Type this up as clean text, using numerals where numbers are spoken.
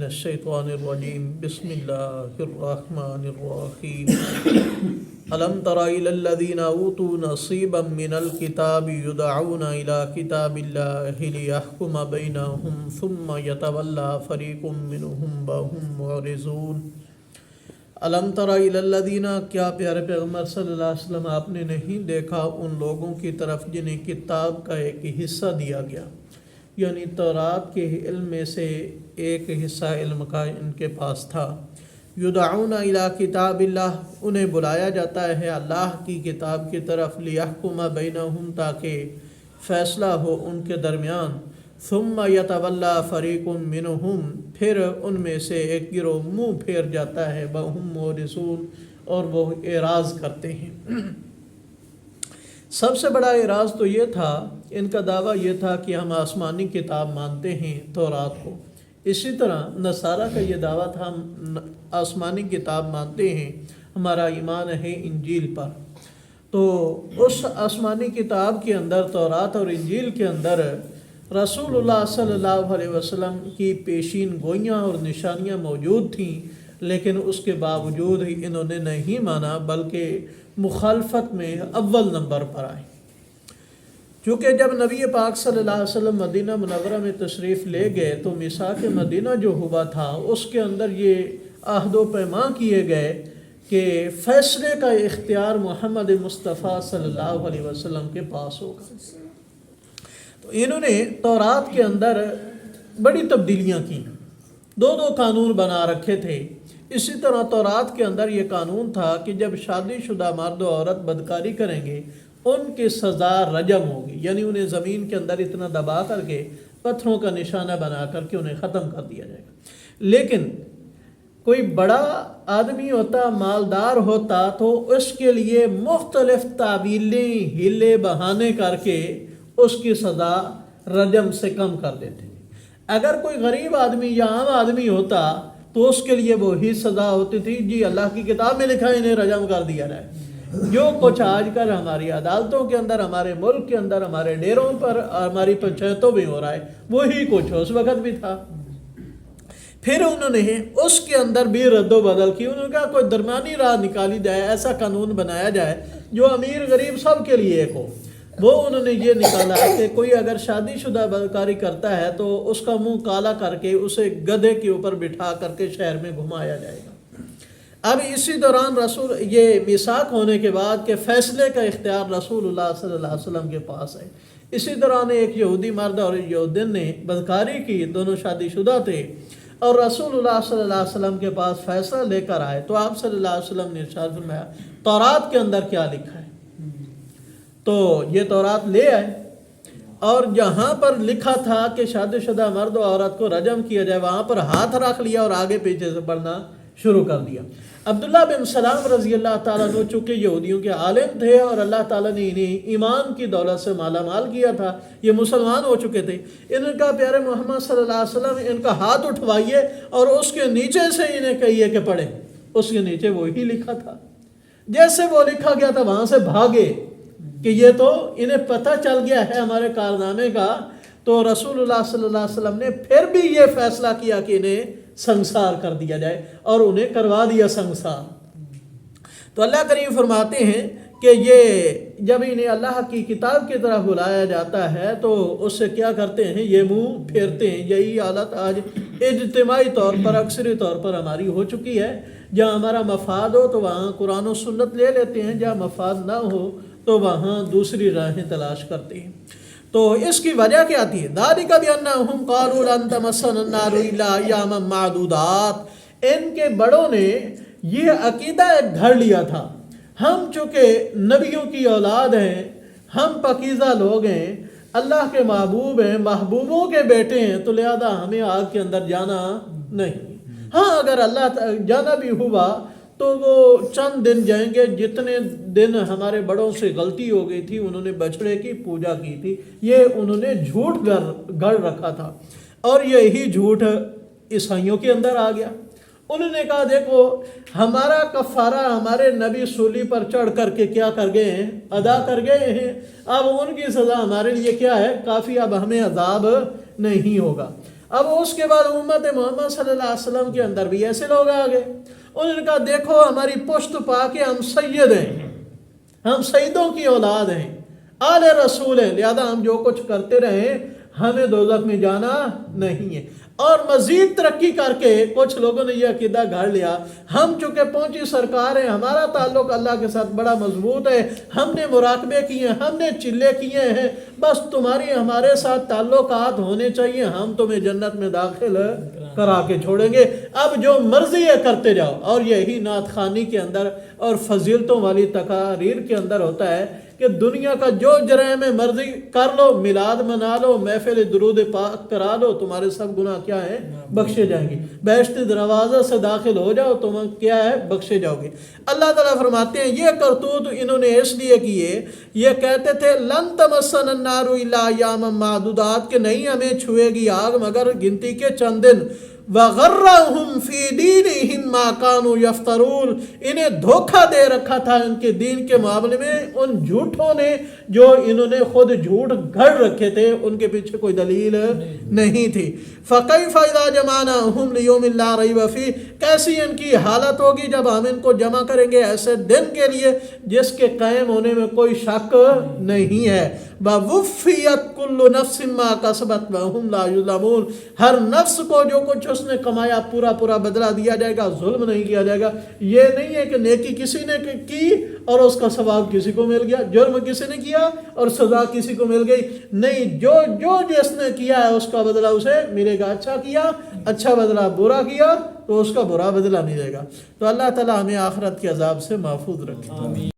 من الشیطان الرجیم بسم اللہ الرحمن الرحیم الم تر الی الذین اوتوا نصیبا من الکتاب یدعون الی کتاب اللہ لیحکم بینہم ثم یتولی فریق منہم وہم معرضون۔ الم تر الی الذین، کیا پیارے پیغمبر صلی اللہ علیہ وسلم آپ نے نہیں دیکھا ان لوگوں کی طرف جنہیں کتاب کا ایک حصہ دیا گیا، یعنی تورات کے علم میں سے ایک حصہ علم کا ان کے پاس تھا۔ یدعون الی کتاب اللہ، انہیں بلایا جاتا ہے اللہ کی کتاب کی طرف، لیحکم بینہم، تاکہ فیصلہ ہو ان کے درمیان۔ ثم یتولی فریق منہم، پھر ان میں سے ایک گروہ منہ پھیر جاتا ہے، وہم معرضون، اور وہ اعراض کرتے ہیں۔ سب سے بڑا اعراض تو یہ تھا، ان کا دعویٰ یہ تھا کہ ہم آسمانی کتاب مانتے ہیں تورات کو۔ اسی طرح نصارہ کا یہ دعویٰ تھا، ہم آسمانی کتاب مانتے ہیں، ہمارا ایمان ہے انجیل پر۔ تو اس آسمانی کتاب کے اندر، تورات اور انجیل کے اندر، رسول اللہ صلی اللہ علیہ وسلم کی پیشین گوئیاں اور نشانیاں موجود تھیں، لیکن اس کے باوجود ہی انہوں نے نہیں مانا، بلکہ مخالفت میں اول نمبر پر آئے۔ چونکہ جب نبی پاک صلی اللہ علیہ وسلم مدینہ منورہ میں تشریف لے گئے تو میثاق مدینہ جو ہوا تھا اس کے اندر یہ عہد و پیمان کیے گئے کہ فیصلے کا اختیار محمد مصطفیٰ صلی اللہ علیہ وسلم کے پاس ہوگا۔ تو انہوں نے تورات کے اندر بڑی تبدیلیاں کی، دو قانون بنا رکھے تھے۔ اسی طرح تورات کے اندر یہ قانون تھا کہ جب شادی شدہ مرد و عورت بدکاری کریں گے ان کی سزا رجم ہوگی، یعنی انہیں زمین کے اندر اتنا دبا کر کے پتھروں کا نشانہ بنا کر کے انہیں ختم کر دیا جائے گا۔ لیکن کوئی بڑا آدمی ہوتا، مالدار ہوتا، تو اس کے لیے مختلف تعویلیں، ہیلے بہانے کر کے اس کی سزا رجم سے کم کر دیتے۔ اگر کوئی غریب آدمی یا عام آدمی ہوتا تو اس کے لیے وہی سزا ہوتی تھی، جی اللہ کی کتاب میں لکھا ہے انہیں رجم کر دیا جائے۔ جو کچھ آج کل ہماری عدالتوں کے اندر، ہمارے ملک کے اندر، ہمارے ڈیروں پر، ہماری پنچایتوں میں ہو رہا ہے، وہی کچھ اس وقت بھی تھا۔ پھر انہوں نے اس کے اندر بھی رد و بدل کی، انہوں نے کہا کوئی درمیانی راہ نکالی جائے، ایسا قانون بنایا جائے جو امیر غریب سب کے لیے ایک ہو۔ وہ انہوں نے یہ نکالا کہ کوئی اگر شادی شدہ بدکاری کرتا ہے تو اس کا منہ کالا کر کے اسے گدھے کے اوپر بٹھا کر کے شہر میں گھمایا جائے گا۔ اب اسی دوران یہ میثاق ہونے کے بعد کہ فیصلے کا اختیار رسول اللہ صلی اللہ علیہ وسلم کے پاس ہے۔ اسی دوران ایک یہودی مرد اور یہودین نے بدکاری کی، دونوں شادی شدہ تھے، اور رسول اللہ صلی اللہ علیہ وسلم کے پاس فیصلہ لے کر آئے تو آپ صلی اللہ علیہ وسلم نے ارشاد فرمایا تورات کے اندر کیا لکھا ہے۔ تو یہ تورات لے آئے، اور جہاں پر لکھا تھا کہ شادی شدہ مرد و عورت کو رجم کیا جائے وہاں پر ہاتھ رکھ لیا اور آگے پیچھے سے پڑھنا شروع کر دیا۔ عبداللہ بن سلام رضی اللہ تعالیٰ عنہ چونکہ یہودیوں کے عالم تھے اور اللہ تعالیٰ نے انہیں ایمان کی دولت سے مالا مال کیا تھا، یہ مسلمان ہو چکے تھے، انہوں نے کہا پیارے محمد صلی اللہ علیہ وسلم ان کا ہاتھ اٹھوائیے اور اس کے نیچے سے انہیں کہیے کہ پڑھیں۔ اس کے نیچے وہی لکھا تھا، جیسے وہ لکھا گیا تھا وہاں سے بھاگے کہ یہ تو انہیں پتہ چل گیا ہے ہمارے کارنامے کا۔ تو رسول اللہ صلی اللہ علیہ وسلم نے پھر بھی یہ فیصلہ کیا کہ انہیں سنسار کر دیا جائے، اور انہیں کروا دیا سنسار۔ تو اللہ کریم فرماتے ہیں کہ یہ جب انہیں اللہ کی کتاب کی طرف بلایا جاتا ہے تو اس سے کیا کرتے ہیں، یہ منہ پھیرتے ہیں۔ یہی حالت آج اجتماعی طور پر، اکثری طور پر ہماری ہو چکی ہے۔ جہاں ہمارا مفاد ہو تو وہاں قرآن و سنت لے لیتے ہیں، جہاں مفاد نہ ہو تو وہاں دوسری راہیں تلاش کرتے ہیں۔ تو اس کی وجہ کیا تھی؟ ذَلِكَ بِأَنَّهُمْ قَالُوا لَن تَمَسَّنَا النَّارُ إِلَّا أَيَّامًا مَّعْدُودَاتٍ۔ ان کے بڑوں نے یہ عقیدہ گھڑ لیا تھا، ہم چونکہ نبیوں کی اولاد ہیں، ہم پاکیزہ لوگ ہیں، اللہ کے محبوب ہیں، محبوبوں کے بیٹے ہیں، تو لہذا ہمیں آگ کے اندر جانا نہیں۔ ہاں اگر اللہ جانا بھی ہوا تو وہ چند دن جائیں گے، جتنے دن ہمارے بڑوں سے غلطی ہو گئی تھی، انہوں نے بچڑے کی پوجا کی تھی، یہ انہوں نے جھوٹ گڑھ رکھا تھا، اور یہی جھوٹ عیسائیوں کے اندر آ گیا۔ انہوں نے کہا دیکھو ہمارا کفارہ ہمارے نبی سولی پر چڑھ کر کے کیا کر گئے ہیں، ادا کر گئے ہیں، اب ان کی سزا ہمارے لیے کیا ہے، کافی، اب ہمیں عذاب نہیں ہوگا۔ اب اس کے بعد امت محمد صلی اللہ علیہ وسلم کے اندر بھی ایسے لوگ آ گئے، انہوں نے کہا دیکھو ہماری پشت پا کے ہم سید ہیں، ہم سیدوں کی اولاد ہیں، آل رسول ہیں، لہذا ہم جو کچھ کرتے رہیں ہمیں دوزخ میں جانا نہیں ہے۔ اور مزید ترقی کر کے کچھ لوگوں نے یہ عقیدہ گھڑ لیا، ہم چونکہ پہنچی سرکار ہیں، ہمارا تعلق اللہ کے ساتھ بڑا مضبوط ہے، ہم نے مراقبے کیے ہیں، ہم نے چلے کیے ہیں، بس تمہاری ہمارے ساتھ تعلقات ہونے چاہیے، ہم تمہیں جنت میں داخل کرا کے چھوڑیں گے، اب جو مرضی ہے کرتے جاؤ۔ اور یہی نعت خوانی کے اندر اور فضیلتوں والی تقاریر کے اندر ہوتا ہے کہ دنیا کا جو جرائم مرضی کر لو، میلاد منا لو، محفل درود پاک کرا لو، تمہارے سب گناہ کیا ہیں؟ بخشے جائیں گے۔ بہشت دروازہ سے داخل ہو جاؤ، تم کیا ہے؟ بخشے جاؤ گے۔ اللہ تعالیٰ فرماتے ہیں یہ کرتوت انہوں نے اس لیے کیے، یہ کہتے تھے لن تمسن النار الا ایاما معدودات، کہ نہیں ہمیں چھوئے گی آگ مگر گنتی کے چند دن، وَغَرَّهُمْ فِي دِينِهِمْ مَا كَانُوا يَفْتَرُونَ، انہیں دھوکہ دے رکھا تھا ان کے دین کے معاملے میں ان جھوٹوں نے جو انہوں نے خود جھوٹ گھڑ رکھے تھے، ان کے پیچھے کوئی دلیل نہیں تھی۔ فَكَيْفَ إِذَا جَمَعْنَاهُمْ لِيَوْمٍ لَا رَيْبَ فِيهِ، کیسی ان کی حالت ہوگی جب ہم ان کو جمع کریں گے ایسے دن کے لیے جس کے قائم ہونے میں کوئی شک نہیں ہے۔ وَوُفِّيَتْ كُلُّ نَفْسٍ مَا كَسَبَتْ وَهُمْ لَا يُظْلَمُونَ، ہر نفس کو جو کچھ اس نے کمایا پورا بدلہ دیا جائے گا، ظلم نہیں کیا جائے گا۔ یہ نہیں ہے کہ نیکی کسی نے کی اور اس کا ثواب کسی کو مل گیا، جرم کسی نے کیا اور سزا کسی کو مل گئی، نہیں، جو جس نے کیا ہے اس کا بدلہ اسے ملے گا۔ اچھا کیا اچھا بدلہ، برا کیا تو اس کا برا بدلہ ملے گا۔ تو اللہ تعالی ہمیں آخرت کے عذاب سے محفوظ رکھے۔